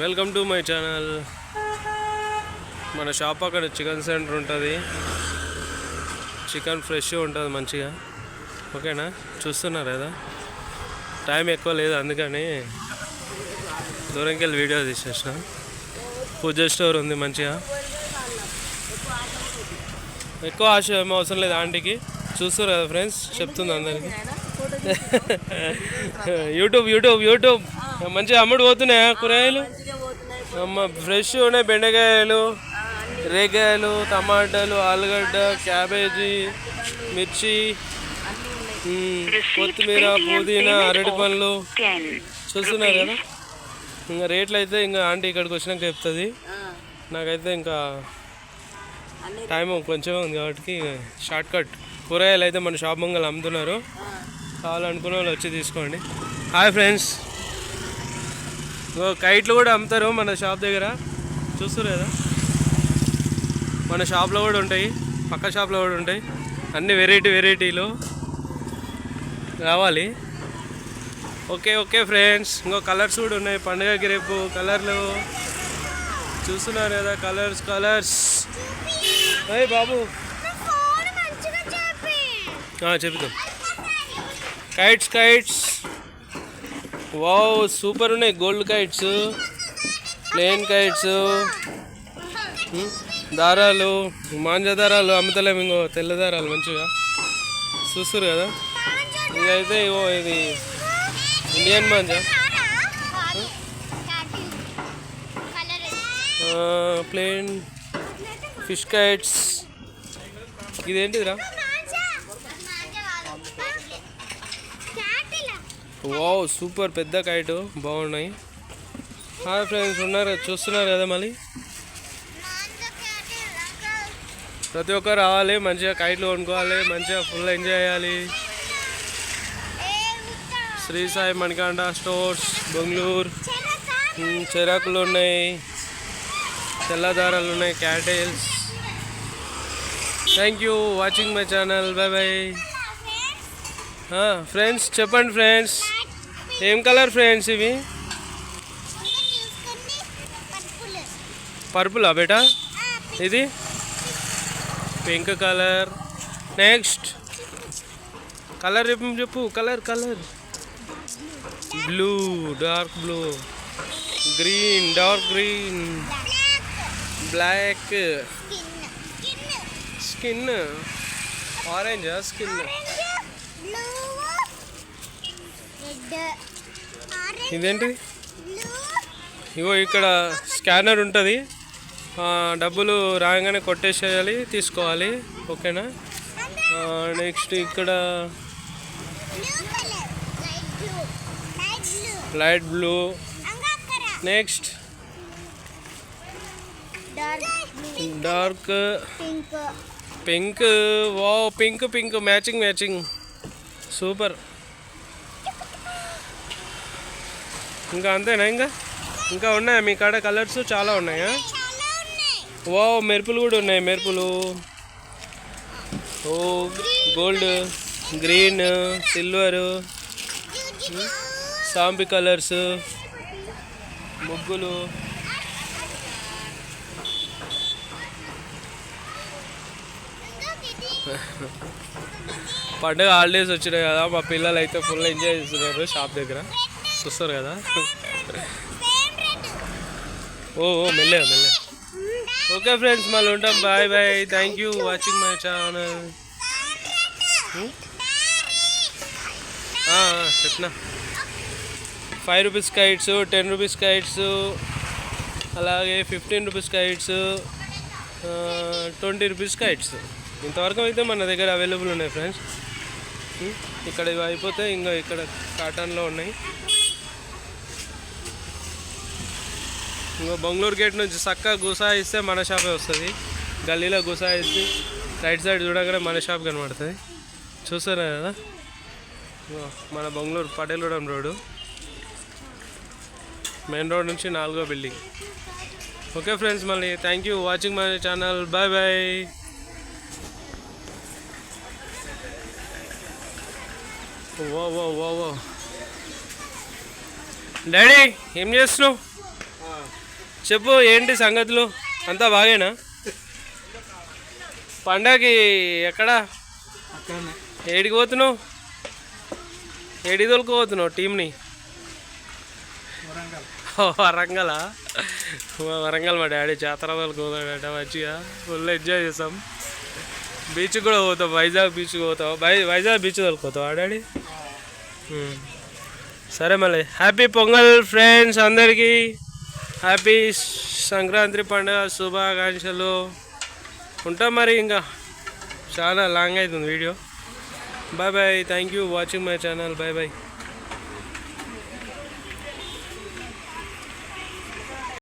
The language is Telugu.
Welcome to my channel. మన షాప్ అక్కడ చికెన్ సెంటర్ ఉంటుంది. చికెన్ ఫ్రెష్ ఉంటుంది మంచిగా. ఓకేనా, చూస్తున్నారు కదా. టైం ఎక్కువ లేదు, అందుకని దూరంకి వెళ్ళి వీడియో తీసేసిన. పూజ స్టోర్ ఉంది మంచిగా. ఎక్కువ ఆశ ఏమో అవసరం లేదు ఆంటీకి. చూస్తారు కదా ఫ్రెండ్స్, చెప్తుంది అందరికి. యూట్యూబ్ యూట్యూబ్ యూట్యూబ్ మంచిగా అమ్ముడు పోతున్నాయా కూరగాయలు? అమ్మ ఫ్రెష్ ఉన్నాయి. బెండకాయలు, రేగాయలు, టమాటాలు, ఆలుగడ్డ, క్యాబేజీ, మిర్చి, కొత్తిమీర, పుదీనా, అరటి పండ్లు. చూస్తున్నారు కదా. ఇంకా రేట్లు అయితే ఇంకా ఆంటీ ఇక్కడికి వచ్చినాక చెప్తుంది. నాకైతే ఇంకా టైం కొంచెం ఉంది కాబట్టి షార్ట్ కట్. కూరగాయలు అయితే మన షాప్ ముంగల్ అమ్ముతున్నారు. కావాలనుకున్న వాళ్ళు వచ్చి తీసుకోండి. హాయ్ ఫ్రెండ్స్, కైట్లు కూడా అమ్ముతారు మన షాప్ దగ్గర. చూస్తారు కదా, మన షాప్లో కూడా ఉంటాయి, పక్క షాప్లో కూడా ఉంటాయి. అన్ని వెరైటీలు కావాలి. ఓకే ఓకే ఫ్రెండ్స్, ఇంకో కలర్స్ కూడా ఉన్నాయి. పండుగకి రేపు కలర్లు చూస్తున్నారు కదా. కలర్స్ అయ్యి బాబు చెప్తాం. కైట్స్ వావ్, సూపర్ ఉన్నాయి. గోల్డ్ కైట్స్, ప్లేన్ కైట్స్, దారాలు, మాంజ దారాలు అమ్ముతలేము. ఇంకో తెల్ల దారాలు మంచిగా చూస్తారు కదా. ఇదైతే ఇగో ఇది Indian manja. Plane fish kites. ఇదేంటిదిరా? వావ్, సూపర్ పెద్ద కైట్, బాగున్నాయి. హాయ్ ఫ్రెండ్స్, ఉన్నారు చూస్తున్నారు కదా. మళ్ళీ ప్రతి ఒక్కరు రావాలి, మంచిగా కైట్లు కొనుక్కోవాలి, మంచిగా ఫుల్ ఎంజాయ్ చేయాలి. శ్రీ సాయి మణికంఠ స్టోర్స్ బెంగళూరు. చెరాకులు ఉన్నాయి, తెల్లదారాలు ఉన్నాయి, క్యాటిల్స్. Thank you watching my channel. Bye bye friends. చెప్పండి ఫ్రెండ్స్, ఏం కలర్ ఫ్రెండ్స్ ఇవి? పర్పులా బేటా? ఇది పింక్ కలర్. నెక్స్ట్ కలర్ చెప్పు. Colour blue, dark blue, green, dark green, black, skin orange, skin. ఇదేంటి? ఇగో ఇక్కడ స్కానర్ ఉంటుంది. డబ్బులు రాగానే కొట్టేసేయాలి, తీసుకోవాలి. ఓకేనా. నెక్స్ట్ ఇక్కడ light blue. Next dark pink. Wow, pink matching super. ఇంకా అంతేనా? ఇంకా ఉన్నాయా మీ కాడ కలర్స్? చాలా ఉన్నాయా? వావ్, మెరుపులు కూడా ఉన్నాయి. మెరుపులు, ఓ గోల్డ్, గ్రీన్, సిల్వర్, సాంపి కలర్స్, ముగ్గులు. పండుగ హాలిడేస్ వచ్చినాయి కదా, మా పిల్లలు అయితే ఫుల్ ఎంజాయ్ చేస్తున్నారు షాప్ దగ్గర. చూస్తారు కదా. ఓ మెల్లగా. ఓకే ఫ్రెండ్స్, మళ్ళీ ఉంటాం. Bye bye. Thank you watching my channel. చెప్పిన 5 రూపీస్ కైట్స్, 10 రూపీస్ కైట్స్, అలాగే 15 రూపీస్ కైట్స్, 20 రూపీస్ కైట్స్. ఇంతవరకు అయితే మన దగ్గర అవైలబుల్ ఉన్నాయి ఫ్రెండ్స్. ఇక్కడ ఇవి అయిపోతే ఇంకా ఇక్కడ కాటన్లో ఉన్నాయి. ఇంకో బెంగళూరు గేట్ నుంచి చక్కగా గుసా ఇస్తే మన షాపే వస్తుంది. గల్లీలో గుసా ఇస్తే రైట్ సైడ్ చూడగానే మన షాప్ కనబడుతుంది. చూస్తారా కదా, మన Bengaluru Patelgudem road, main road నుంచి 4వ బిల్డింగ్. ఓకే ఫ్రెండ్స్, మళ్ళీ thank you watching my channel. Bye bye. Oh daddy ఏం చేస్తున్నావు? చెప్పు ఏంటి సంగతులు, అంతా బాగేనా? పండగకి ఎక్కడ ఏడికి పోతున్నావు? ఏడికి తోలుకుపోతున్నావు టీంని? వరంగలా? వరంగల్ మా డాడీ జాతర తోలుకుపోతాడట, మంచిగా ఫుల్ ఎంజాయ్ చేస్తాం. బీచ్కి కూడా పోతాం, వైజాగ్ బీచ్కి పోతాం. వైజాగ్ బీచ్ తోలుకుపోతావా డాడీ? సరే మళ్ళీ హ్యాపీ పొంగల్ ఫ్రెండ్స్, అందరికీ హ్యాపీ సంక్రాంతి పండుగ శుభాకాంక్షలు. ఉంటాం మరి, ఇంకా చాలా లాంగ్ అవుతుంది video. Bye bye, thank you watching my channel. Bye bye.